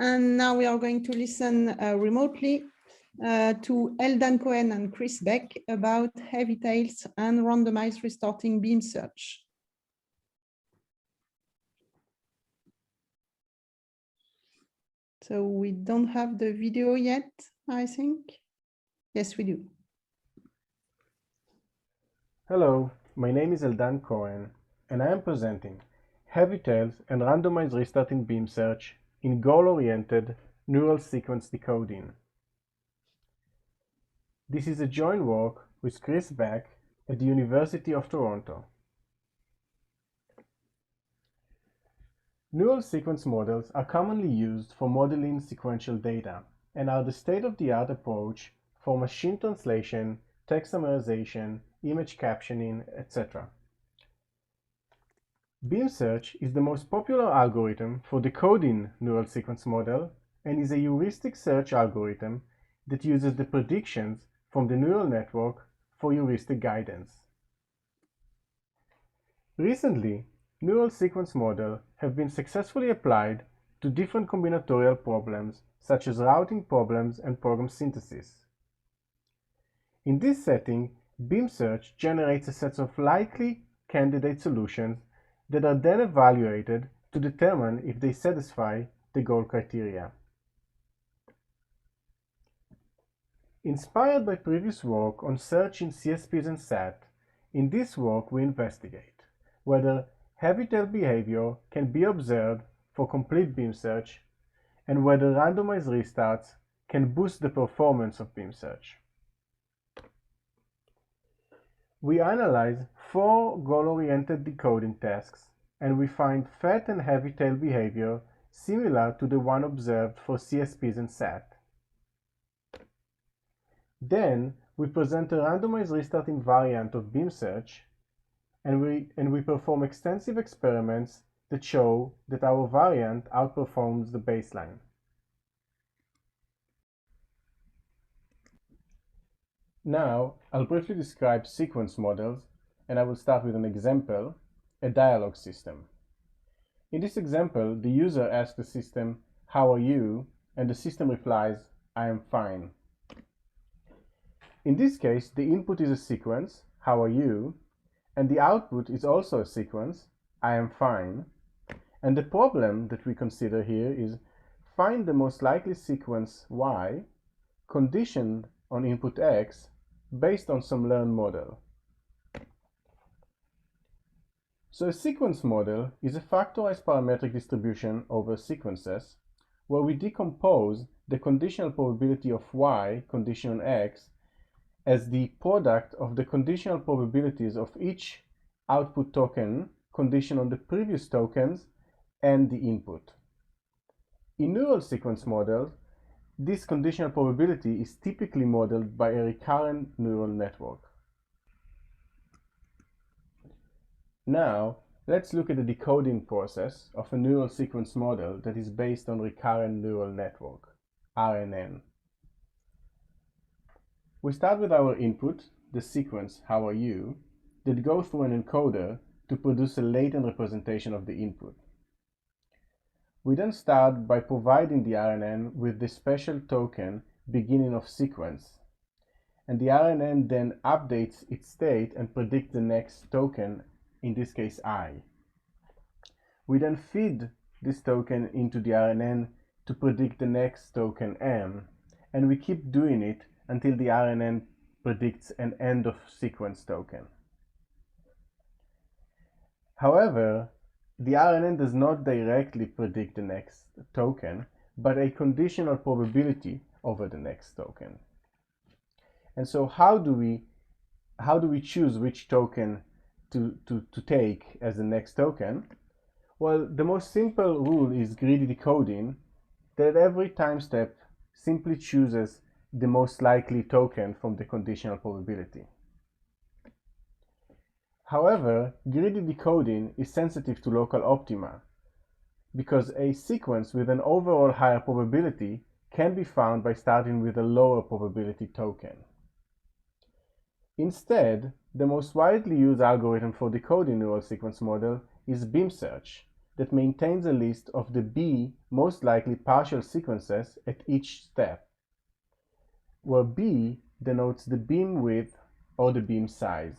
And now we are going to listen remotely to Eldan, Cohen and Beck about heavy tails and randomized restarting beam search. So we don't have the video yet, I think. Yes, we do. Hello, my name is Eldan Cohen, and I am presenting heavy tails and randomized restarting beam search in goal-oriented neural sequence decoding. This is a joint work with Beck at the University of Toronto. Neural sequence models are commonly used for modeling sequential data and are the state-of-the-art approach for machine translation, text summarization, image captioning, etc. Beam search is the most popular algorithm for decoding neural sequence model and is a heuristic search algorithm that uses the predictions from the neural network for heuristic guidance. Recently, neural sequence models have been successfully applied to different combinatorial problems such as routing problems and program synthesis. In this setting, beam search generates a set of likely candidate solutions that are then evaluated to determine if they satisfy the goal criteria. Inspired by previous work on search in CSPs and SAT, in this work we investigate whether heavy tail behavior can be observed for complete beam search and whether randomized restarts can boost the performance of beam search. We analyze 4 goal-oriented decoding tasks and we find fat and heavy tail behavior similar to the one observed for CSPs and SAT. Then we present a randomized restarting variant of beam search and we perform extensive experiments that show that our variant outperforms the baseline. Now, I'll briefly describe sequence models, and I will start with an example, a dialogue system. In this example, the user asks the system, "How are you?" and the system replies, "I am fine." In this case, the input is a sequence, "How are you?" and the output is also a sequence, "I am fine." And the problem that we consider here is find the most likely sequence Y conditioned on input X based on some learned model. So a sequence model is a factorized parametric distribution over sequences where we decompose the conditional probability of Y conditioned on X as the product of the conditional probabilities of each output token conditioned on the previous tokens and the input. In neural sequence models, this conditional probability is typically modeled by a recurrent neural network. Now, let's look at the decoding process of a neural sequence model that is based on recurrent neural network, RNN. We start with our input, the sequence, "How are you?" that goes through an encoder to produce a latent representation of the input. We then start by providing the RNN with the special token beginning of sequence, and the RNN then updates its state and predicts the next token, in this case I. We then feed this token into the RNN to predict the next token M, and we keep doing it until the RNN predicts an end of sequence token. However, the RNN does not directly predict the next token, but a conditional probability over the next token. And so how do we choose which token to take as the next token? Well, the most simple rule is greedy decoding, that every time step simply chooses the most likely token from the conditional probability. However, greedy decoding is sensitive to local optima, because a sequence with an overall higher probability can be found by starting with a lower probability token. Instead, the most widely used algorithm for decoding neural sequence model is beam search, that maintains a list of the B most likely partial sequences at each step, where B denotes the beam width or the beam size.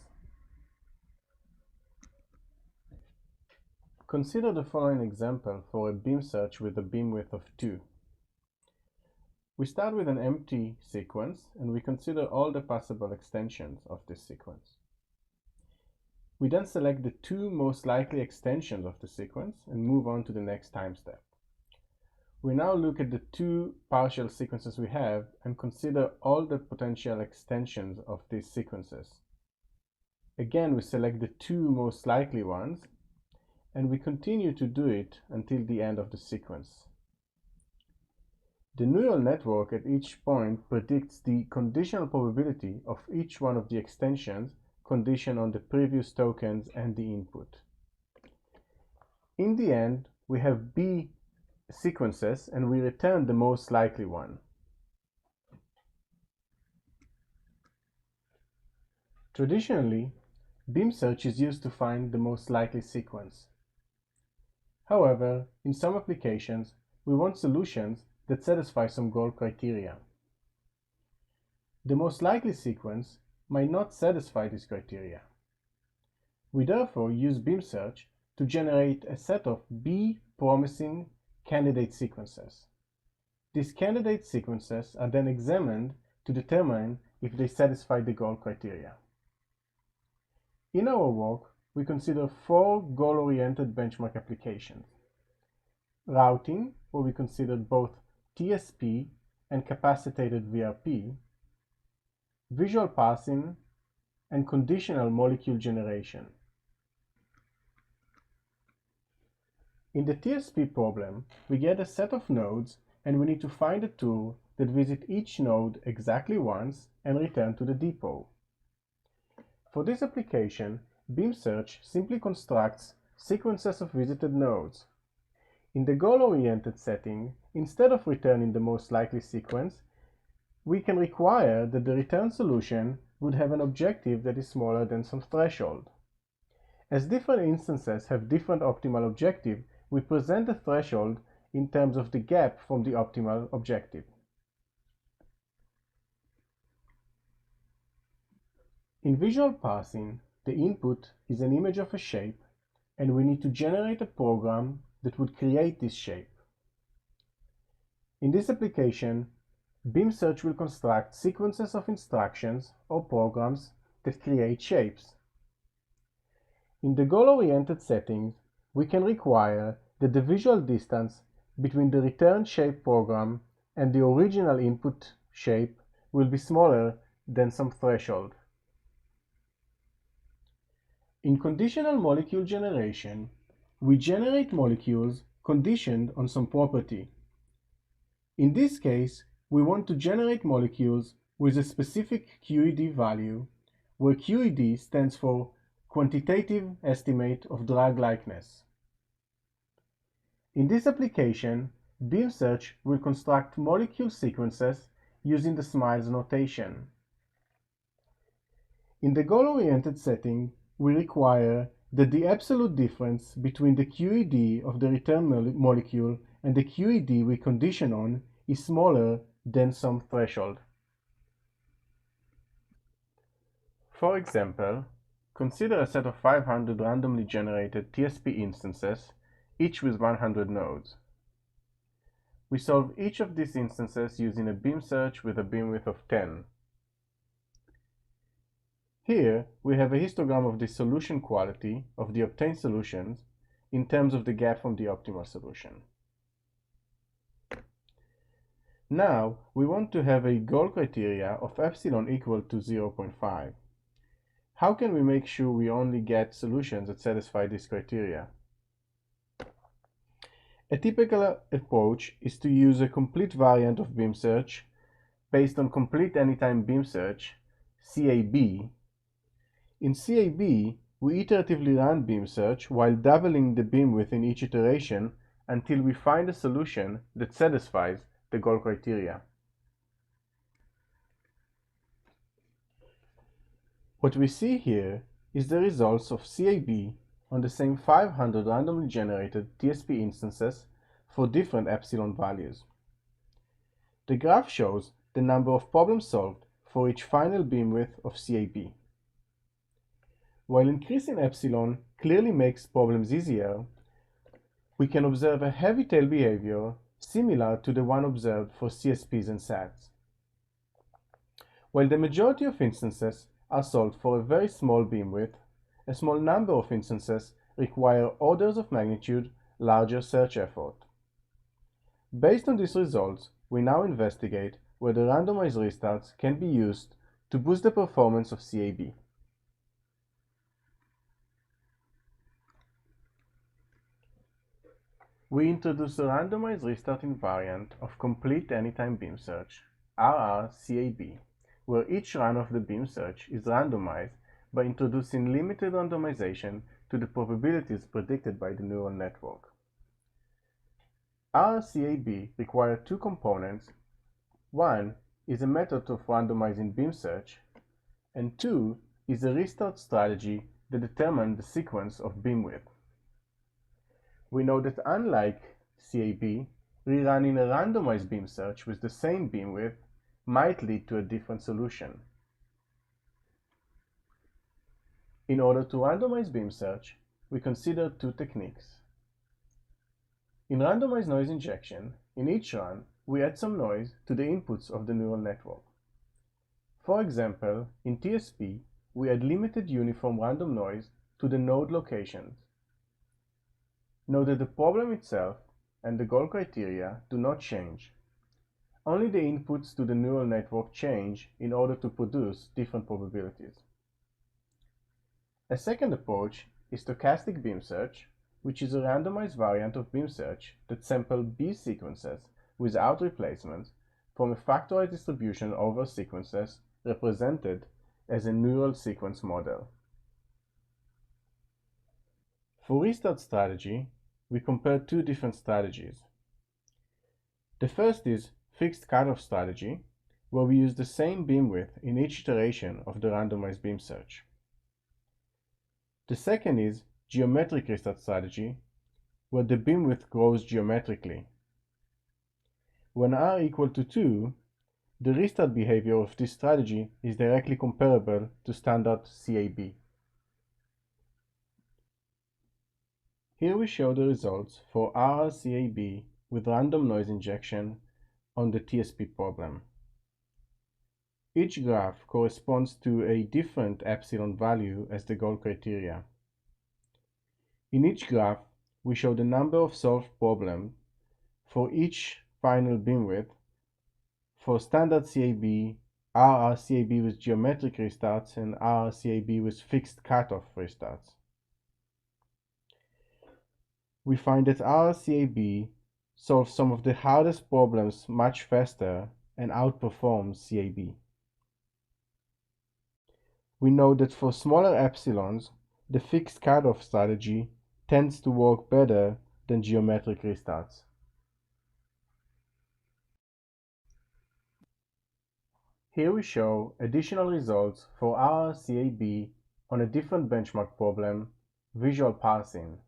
Consider the following example for a beam search with a beam width of 2. We start with an empty sequence and we consider all the possible extensions of this sequence. We then select the 2 most likely extensions of the sequence and move on to the next time step. We now look at the 2 partial sequences we have and consider all the potential extensions of these sequences. Again, we select the 2 most likely ones and we continue to do it until the end of the sequence. The neural network at each point predicts the conditional probability of each one of the extensions conditioned on the previous tokens and the input. In the end, we have B sequences and we return the most likely one. Traditionally, beam search is used to find the most likely sequence. However, in some applications, we want solutions that satisfy some goal criteria. The most likely sequence might not satisfy this criteria. We therefore use beam search to generate a set of B promising candidate sequences. These candidate sequences are then examined to determine if they satisfy the goal criteria. In our work, we consider 4 goal-oriented benchmark applications. Routing, where we considered both TSP and capacitated VRP, visual parsing, and conditional molecule generation. In the TSP problem, we get a set of nodes and we need to find a tool that visits each node exactly once and return to the depot. For this application, beam search simply constructs sequences of visited nodes. In the goal-oriented setting, instead of returning the most likely sequence, we can require that the return solution would have an objective that is smaller than some threshold. As different instances have different optimal objectives, we present the threshold in terms of the gap from the optimal objective. In visual parsing, the input is an image of a shape, and we need to generate a program that would create this shape. In this application, beam search will construct sequences of instructions or programs that create shapes. In the goal-oriented settings, we can require that the visual distance between the return shape program and the original input shape will be smaller than some threshold. In conditional molecule generation, we generate molecules conditioned on some property. In this case, we want to generate molecules with a specific QED value, where QED stands for Quantitative Estimate of Drug Likeness. In this application, beam search will construct molecule sequences using the SMILES notation. In the goal-oriented setting, we require that the absolute difference between the QED of the return molecule and the QED we condition on is smaller than some threshold. For example, consider a set of 500 randomly generated TSP instances, each with 100 nodes. We solve each of these instances using a beam search with a beam width of 10. Here, we have a histogram of the solution quality of the obtained solutions in terms of the gap from the optimal solution. Now, we want to have a goal criteria of epsilon equal to 0.5. How can we make sure we only get solutions that satisfy this criteria? A typical approach is to use a complete variant of beam search based on complete anytime beam search, CAB. In CAB, we iteratively run beam search while doubling the beam width in each iteration until we find a solution that satisfies the goal criteria. What we see here is the results of CAB on the same 500 randomly generated TSP instances for different epsilon values. The graph shows the number of problems solved for each final beam width of CAB. While increasing epsilon clearly makes problems easier, we can observe a heavy tail behavior similar to the one observed for CSPs and SATs. While the majority of instances are solved for a very small beam width, a small number of instances require orders of magnitude larger search effort. Based on these results, we now investigate whether randomized restarts can be used to boost the performance of CAB. We introduce a randomized restart invariant of complete anytime beam search, RRCAB, where each run of the beam search is randomized by introducing limited randomization to the probabilities predicted by the neural network. RRCAB requires two components. One is a method of randomizing beam search, and two is a restart strategy that determines the sequence of beam width. We know that unlike CAB, rerunning a randomized beam search with the same beam width might lead to a different solution. In order to randomize beam search, we consider two techniques. In randomized noise injection, in each run, we add some noise to the inputs of the neural network. For example, in TSP, we add limited uniform random noise to the node locations. Note that the problem itself and the goal criteria do not change. Only the inputs to the neural network change in order to produce different probabilities. A second approach is stochastic beam search, which is a randomized variant of beam search that samples B sequences without replacements from a factorized distribution over sequences represented as a neural sequence model. For restart strategy, we compare two different strategies. The first is fixed cutoff strategy, where we use the same beam width in each iteration of the randomized beam search. The second is geometric restart strategy, where the beam width grows geometrically. When R equal to 2, the restart behavior of this strategy is directly comparable to standard CAB. Here we show the results for RRCAB with random noise injection on the TSP problem. Each graph corresponds to a different epsilon value as the goal criteria. In each graph, we show the number of solved problems for each final beam width for standard CAB, RRCAB with geometric restarts, and RRCAB with fixed cutoff restarts. We find that RRCAB solves some of the hardest problems much faster and outperforms CAB. We know that for smaller epsilons, the fixed cutoff strategy tends to work better than geometric restarts. Here we show additional results for RRCAB on a different benchmark problem, visual parsing.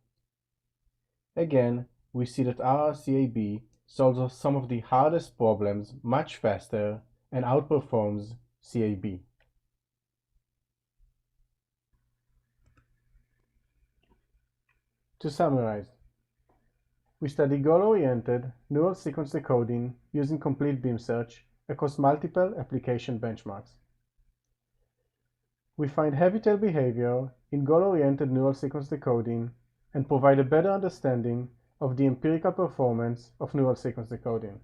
Again, we see that RRCAB solves some of the hardest problems much faster and outperforms CAB. To summarize, we study goal-oriented neural sequence decoding using complete beam search across multiple application benchmarks. We find heavy tail behavior in goal-oriented neural sequence decoding and provide a better understanding of the empirical performance of neural sequence decoding.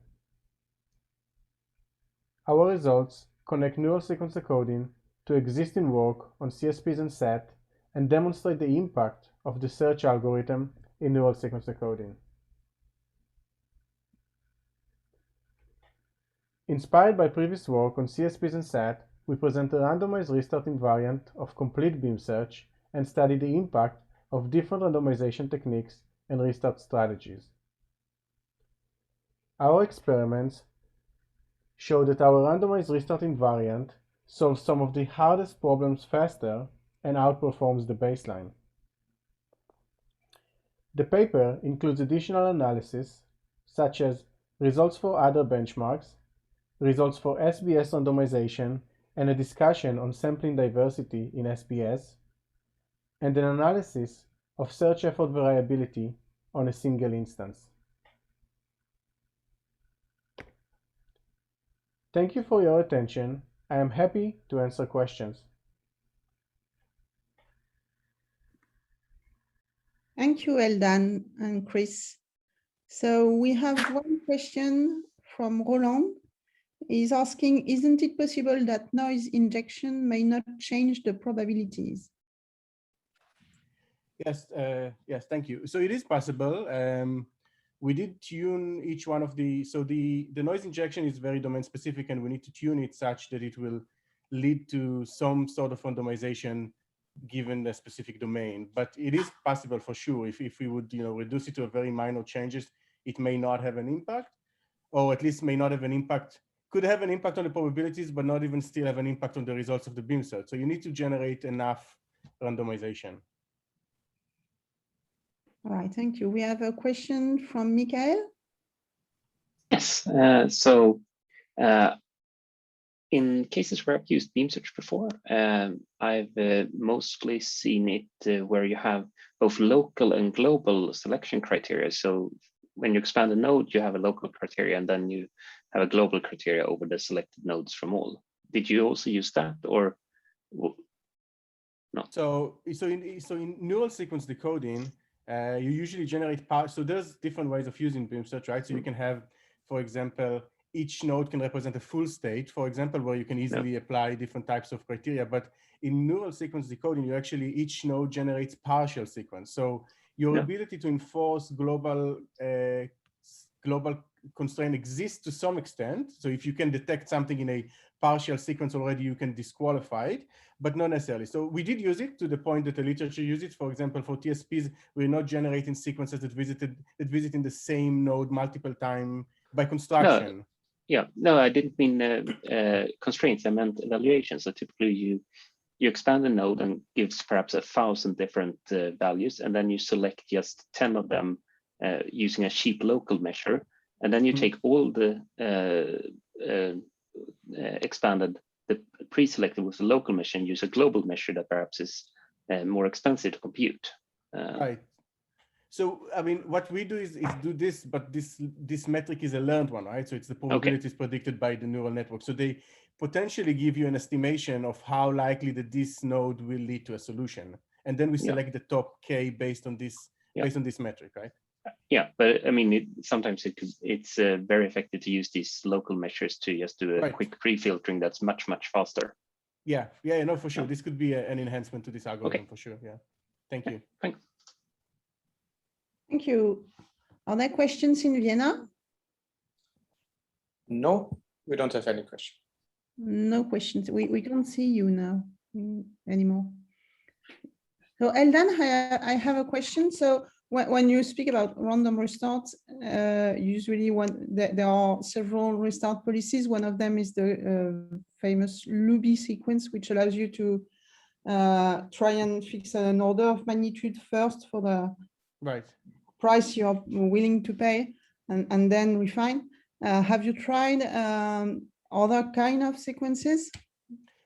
Our results connect neural sequence decoding to existing work on CSPs and SAT and demonstrate the impact of the search algorithm in neural sequence decoding. Inspired by previous work on CSPs and SAT, we present a randomized restart invariant of complete beam search and study the impact of different randomization techniques and restart strategies. Our experiments show that our randomized restart invariant solves some of the hardest problems faster and outperforms the baseline. The paper includes additional analysis, such as results for other benchmarks, results for SBS randomization, and a discussion on sampling diversity in SBS, and an analysis of search effort variability on a single instance. Thank you for your attention. I am happy to answer questions. Thank you, Eldan and Chris. So we have one question from Roland. He's asking, isn't it possible that noise injection may not change the probabilities? Yes, yes, thank you. So it is possible. We did tune each one of so the noise injection is very domain specific, and we need to tune it such that it will lead to some sort of randomization given a specific domain. But it is possible for sure. If we would reduce it to a very minor changes, it may not have an impact, or at least may not have an impact, could have an impact on the probabilities, but not even still have an impact on the results of the beam search. So you need to generate enough randomization. All right, thank you. We have a question from Michael. Yes, in cases where I've used beam search before, I've mostly seen it where you have both local and global selection criteria. So when you expand a node, you have a local criteria, and then you have a global criteria over the selected nodes from all. Did you also use that, or no? So in neural sequence decoding, you usually generate parts. So there's different ways of using beam search, right? So you can have, for example, each node can represent a full state, for example, where you can easily apply different types of criteria. But in neural sequence decoding, you actually, each node generates partial sequence. So your ability to enforce global constraint exists to some extent. So if you can detect something in a partial sequence already, you can disqualify it, but not necessarily. So we did use it to the point that the literature uses it. For example, for TSPs, we're not generating sequences that visit in the same node multiple times by construction. No, I didn't mean constraints. I meant evaluation. So typically you expand the node and gives perhaps 1,000 different values, and then you select just 10 of them using a cheap local measure. And then you take all the expanded, the pre-selected with the local measure, and use a global measure that perhaps is more expensive to compute. Right. So, I mean, what we do is do this, but this metric is a learned one, right? So it's the probabilities predicted by the neural network. So they potentially give you an estimation of how likely that this node will lead to a solution. And then we select the top K based on this metric, right? Yeah, but I mean, sometimes it's very effective to use these local measures to just do a quick pre-filtering that's much faster. Yeah, no, for sure. This could be an enhancement to this algorithm for sure. Yeah, thank you. Thanks. Thank you. Are there questions in Vienna? No, we don't have any questions. No questions. We can't see you now anymore. So Eldan, I have a question. So when you speak about random restarts, usually there are several restart policies. One of them is the famous Luby sequence, which allows you to try and fix an order of magnitude first for the price you're willing to pay, and then refine. Have you tried other kind of sequences?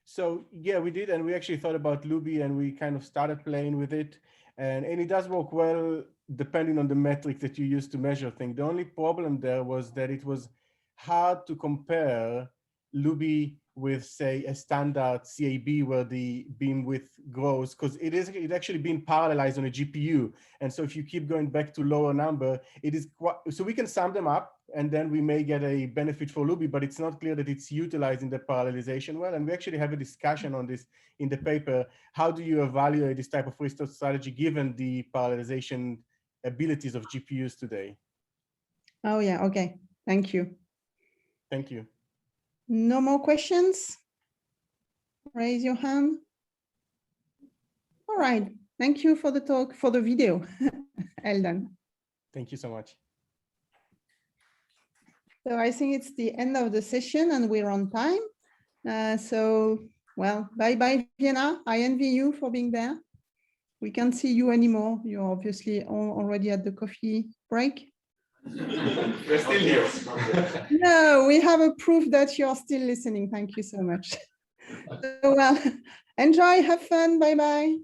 So yeah, we did, and we actually thought about Luby, and we kind of started playing with it, and it does work well depending on the metric that you use to measure things. The only problem there was that it was hard to compare Luby with, say, a standard CAB where the beam width grows, because it's actually being parallelized on a GPU. And so if you keep going back to lower number, it is so we can sum them up, and then we may get a benefit for Luby, but it's not clear that it's utilizing the parallelization well. And we actually have a discussion on this in the paper. How do you evaluate this type of restart strategy given the parallelization abilities of GPUs today? Oh yeah, okay. Thank you. Thank you. No more questions? Raise your hand. All right. Thank you for the talk, for the video, Eldan. Thank you so much. So I think it's the end of the session and we're on time. Well, bye-bye, Vienna. I envy you for being there. we can't see you anymore. You're obviously already at the coffee break. We're still here. No, we have a proof that you're still listening. Thank you so much. So, well, enjoy, have fun. Bye-bye.